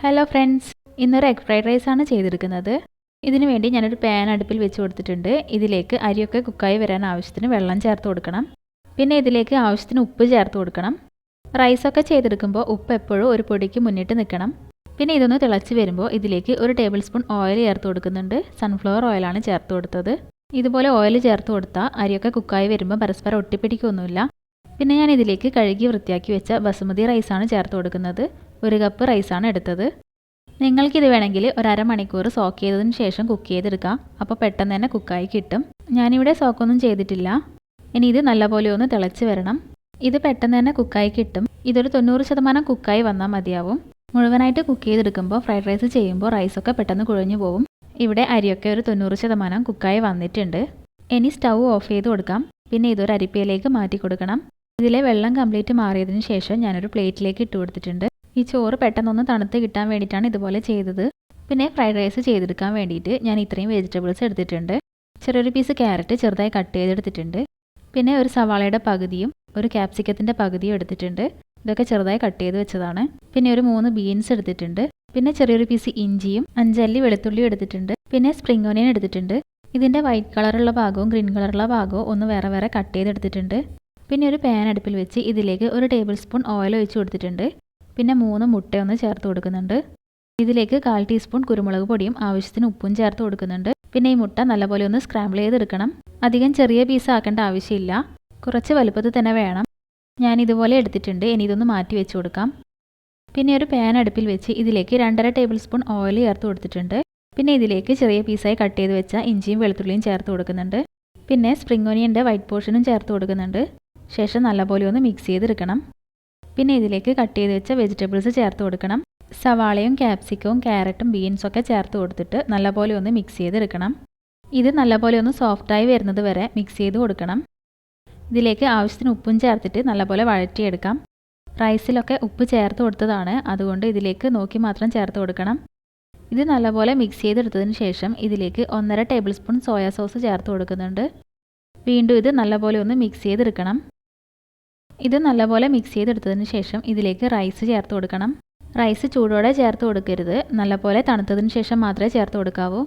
Hello friends, ഇന്നൊരു egg fried rice ആണ് ചെയ്തെടുക്കുന്നത്. ഇതിനു വേണ്ടി ഞാനൊരു പാൻ അടുപ്പിൽ വെച്ച് കൊടുത്തിട്ടുണ്ട്. ഇതിലേക്ക് അരിയൊക്കെ കുക്കായി വരാൻ ആവശ്യത്തിന് വെള്ളം ചേർത്ത് കൊടുക്കണം. പിന്നെ ഇതിലേക്ക് ആവശ്യത്തിന് ഉപ്പ് ചേർത്ത് കൊടുക്കണം. റൈസൊക്കെ ചെയ്തെടുക്കുമ്പോൾ ഉപ്പ് എപ്പോഴും ഒരു പൊടിക്ക് മുന്നിട്ട് നിൽക്കണം. പിന്നെ ഇതൊന്ന് തിളച്ച് വരുമ്പോൾ ഇതിലേക്ക് ഒരു ടേബിൾ സ്പൂൺ ഓയിൽ ചേർത്ത് കൊടുക്കുന്നുണ്ട്. സൺഫ്ലവർ ഓയിലാണ് ചേർത്ത് കൊടുത്തത്. ഇതുപോലെ ഓയിൽ ചേർത്ത് കൊടുത്താൽ അരിയൊക്കെ കുക്കായി വരുമ്പോൾ പരസ്പരം ഒട്ടിപ്പിടിക്കൊന്നുമില്ല. പിന്നെ ഞാൻ ഇതിലേക്ക് കഴുകി വൃത്തിയാക്കി വെച്ച ബസുമതി റൈസാണ് ചേർത്ത് കൊടുക്കുന്നത്. 1 കപ്പ് റൈസാണ് എടുത്തത്. നിങ്ങൾക്കിത് വേണമെങ്കിൽ ഒരു അരമണിക്കൂർ സോക്ക് ചെയ്തതിന് ശേഷം കുക്ക് ചെയ്തെടുക്കാം. അപ്പോൾ പെട്ടെന്ന് തന്നെ കുക്കായി കിട്ടും. ഞാനിവിടെ സോക്കൊന്നും ചെയ്തിട്ടില്ല. ഇനി ഇത് നല്ലപോലെ ഒന്ന് തിളച്ച് വരണം. ഇത് പെട്ടെന്ന് തന്നെ കുക്കായി കിട്ടും. ഇതൊരു 90% കുക്കായി വന്നാൽ മതിയാവും. മുഴുവനായിട്ട് കുക്ക് ചെയ്തെടുക്കുമ്പോൾ ഫ്രൈഡ് റൈസ് ചെയ്യുമ്പോൾ റൈസൊക്കെ പെട്ടെന്ന് കുഴഞ്ഞു പോകും. ഇവിടെ അരിയൊക്കെ ഒരു 90% കുക്കായി വന്നിട്ടുണ്ട്. ഇനി സ്റ്റൗ ഓഫ് ചെയ്ത് കൊടുക്കാം. പിന്നെ ഇതൊരു അരിപ്പയിലേക്ക് മാറ്റി കൊടുക്കണം. ഇതിലെ വെള്ളം കംപ്ലീറ്റ് മാറിയതിന് ശേഷം ഞാനൊരു പ്ലേറ്റിലേക്ക് ഇട്ട് കൊടുത്തിട്ടുണ്ട്. ഈ ചോറ് പെട്ടെന്നൊന്ന് തണുത്ത് കിട്ടാൻ വേണ്ടിയിട്ടാണ് ഇതുപോലെ ചെയ്തത്. പിന്നെ ഫ്രൈഡ് റൈസ് ചെയ്തെടുക്കാൻ വേണ്ടിയിട്ട് ഞാൻ ഇത്രയും വെജിറ്റബിൾസ് എടുത്തിട്ടുണ്ട്. ചെറിയൊരു പീസ് ക്യാരറ്റ് ചെറുതായി കട്ട് ചെയ്തെടുത്തിട്ടുണ്ട്. പിന്നെ ഒരു സവാളയുടെ പകുതിയും ഒരു ക്യാപ്സിക്കത്തിൻ്റെ പകുതിയും എടുത്തിട്ടുണ്ട്. ഇതൊക്കെ ചെറുതായി കട്ട് ചെയ്ത് വെച്ചതാണ്. പിന്നെ ഒരു 3 ബീൻസ് എടുത്തിട്ടുണ്ട്. പിന്നെ ചെറിയൊരു പീസ് ഇഞ്ചിയും 5 അല്ലി വെളുത്തുള്ളിയും എടുത്തിട്ടുണ്ട്. പിന്നെ സ്പ്രിംഗ് ഓനിയൻ എടുത്തിട്ടുണ്ട്. ഇതിൻ്റെ വൈറ്റ് കളറുള്ള ഭാഗവും ഗ്രീൻ കളറുള്ള ഭാഗവും ഒന്ന് വേറെ വേറെ കട്ട് ചെയ്തെടുത്തിട്ടുണ്ട്. പിന്നെ ഒരു പാൻ അടുപ്പിൽ വെച്ച് ഇതിലേക്ക് ഒരു ടേബിൾ സ്പൂൺ ഓയിൽ ഒഴിച്ച് കൊടുത്തിട്ടുണ്ട്. പിന്നെ 3 മുട്ടയൊന്ന് ചേർത്ത് കൊടുക്കുന്നുണ്ട്. ഇതിലേക്ക് 1/4 ടീസ്പൂൺ കുരുമുളക് പൊടിയും ആവശ്യത്തിന് ഉപ്പും ചേർത്ത് കൊടുക്കുന്നുണ്ട്. പിന്നെ ഈ മുട്ട നല്ലപോലെ ഒന്ന് സ്ക്രാമ്പിൾ ചെയ്തെടുക്കണം. അധികം ചെറിയ പീസ് ആക്കേണ്ട ആവശ്യമില്ല. കുറച്ച് വലുപ്പത്തിൽ തന്നെ വേണം. ഞാൻ ഇതുപോലെ എടുത്തിട്ടുണ്ട്. ഇനി ഇതൊന്ന് മാറ്റി വെച്ച് കൊടുക്കാം. പിന്നെ ഒരു പാൻ അടുപ്പിൽ വെച്ച് ഇതിലേക്ക് 2.5 ടേബിൾ സ്പൂൺ ഓയിൽ ചേർത്ത് കൊടുത്തിട്ടുണ്ട്. പിന്നെ ഇതിലേക്ക് ചെറിയ പീസായി കട്ട് ചെയ്ത് വെച്ച ഇഞ്ചിയും വെളുത്തുള്ളിയും ചേർത്ത് കൊടുക്കുന്നുണ്ട്. പിന്നെ സ്പ്രിംഗ് ഓനിയൻ്റെ വൈറ്റ് പോർഷനും ചേർത്ത് കൊടുക്കുന്നുണ്ട്. ശേഷം നല്ലപോലെ ഒന്ന് മിക്സ് ചെയ്തെടുക്കണം. പിന്നെ ഇതിലേക്ക് കട്ട് ചെയ്ത് വെച്ച വെജിറ്റബിൾസ് ചേർത്ത് കൊടുക്കണം. സവാളയും ക്യാപ്സിക്കവും ക്യാരറ്റും ബീൻസൊക്കെ ചേർത്ത് കൊടുത്തിട്ട് നല്ലപോലെ ഒന്ന് മിക്സ് ചെയ്തെടുക്കണം. ഇത് നല്ലപോലെ ഒന്ന് സോഫ്റ്റായി വരുന്നത് വരെ മിക്സ് ചെയ്ത് കൊടുക്കണം. ഇതിലേക്ക് ആവശ്യത്തിന് ഉപ്പും ചേർത്തിട്ട് നല്ലപോലെ വഴറ്റിയെടുക്കാം. റൈസിലൊക്കെ ഉപ്പ് ചേർത്ത് കൊടുത്തതാണ്, അതുകൊണ്ട് ഇതിലേക്ക് നോക്കി മാത്രം ചേർത്ത് കൊടുക്കണം. ഇത് നല്ലപോലെ മിക്സ് ചെയ്തെടുത്തതിന് ശേഷം ഇതിലേക്ക് 1.5 ടേബിൾ സ്പൂൺ സോയാ സോസ് ചേർത്ത് കൊടുക്കുന്നുണ്ട്. വീണ്ടും ഇത് നല്ലപോലെ ഒന്ന് മിക്സ് ചെയ്തെടുക്കണം. ഇത് നല്ലപോലെ മിക്സ് ചെയ്തെടുത്തതിന് ശേഷം ഇതിലേക്ക് റൈസ് ചേർത്ത് കൊടുക്കണം. റൈസ് ചൂടോടെ ചേർത്ത് കൊടുക്കരുത്. നല്ലപോലെ തണുത്തതിന് ശേഷം മാത്രമേ ചേർത്ത് കൊടുക്കാവൂ.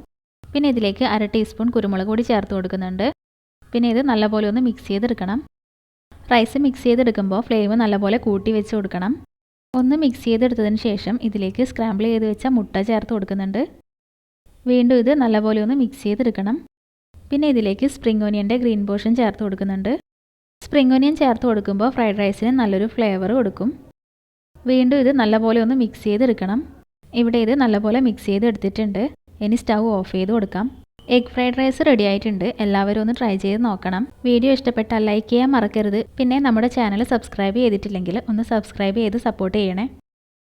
പിന്നെ ഇതിലേക്ക് 1/2 ടീസ്പൂൺ കുരുമുളക് പൊടി ചേർത്ത് കൊടുക്കുന്നുണ്ട്. പിന്നെ ഇത് നല്ലപോലെ ഒന്ന് മിക്സ് ചെയ്തെടുക്കണം. റൈസ് മിക്സ് ചെയ്തെടുക്കുമ്പോൾ ഫ്ലെയിം നല്ലപോലെ കൂട്ടി വെച്ച് കൊടുക്കണം. ഒന്ന് മിക്സ് ചെയ്തെടുത്തതിന് ശേഷം ഇതിലേക്ക് സ്ക്രാമ്പിൾ ചെയ്ത് വെച്ച മുട്ട ചേർത്ത് കൊടുക്കുന്നുണ്ട്. വീണ്ടും ഇത് നല്ലപോലെ ഒന്ന് മിക്സ് ചെയ്തെടുക്കണം. പിന്നെ ഇതിലേക്ക് സ്പ്രിംഗ് ഓനിയൻ്റെ ഗ്രീൻ പോർഷൻ ചേർത്ത് കൊടുക്കുന്നുണ്ട്. സ്പ്രിംഗ് ഓനിയൻ ചേർത്ത് കൊടുക്കുമ്പോൾ ഫ്രൈഡ് റൈസിന് നല്ലൊരു ഫ്ലേവർ കൊടുക്കും. വീണ്ടും ഇത് നല്ലപോലെ ഒന്ന് മിക്സ് ചെയ്തെടുക്കണം. ഇവിടെ ഇത് നല്ലപോലെ മിക്സ് ചെയ്തെടുത്തിട്ടുണ്ട്. ഇനി സ്റ്റൗ ഓഫ് ചെയ്ത് കൊടുക്കാം. എഗ് ഫ്രൈഡ് റൈസ് റെഡി ആയിട്ടുണ്ട്. എല്ലാവരും ഒന്ന് ട്രൈ ചെയ്ത് നോക്കണം. വീഡിയോ ഇഷ്ടപ്പെട്ടാൽ ലൈക്ക് ചെയ്യാൻ മറക്കരുത്. പിന്നെ നമ്മുടെ ചാനൽ സബ്സ്ക്രൈബ് ചെയ്തിട്ടില്ലെങ്കിൽ ഒന്ന് സബ്സ്ക്രൈബ് ചെയ്ത് സപ്പോർട്ട് ചെയ്യണേ.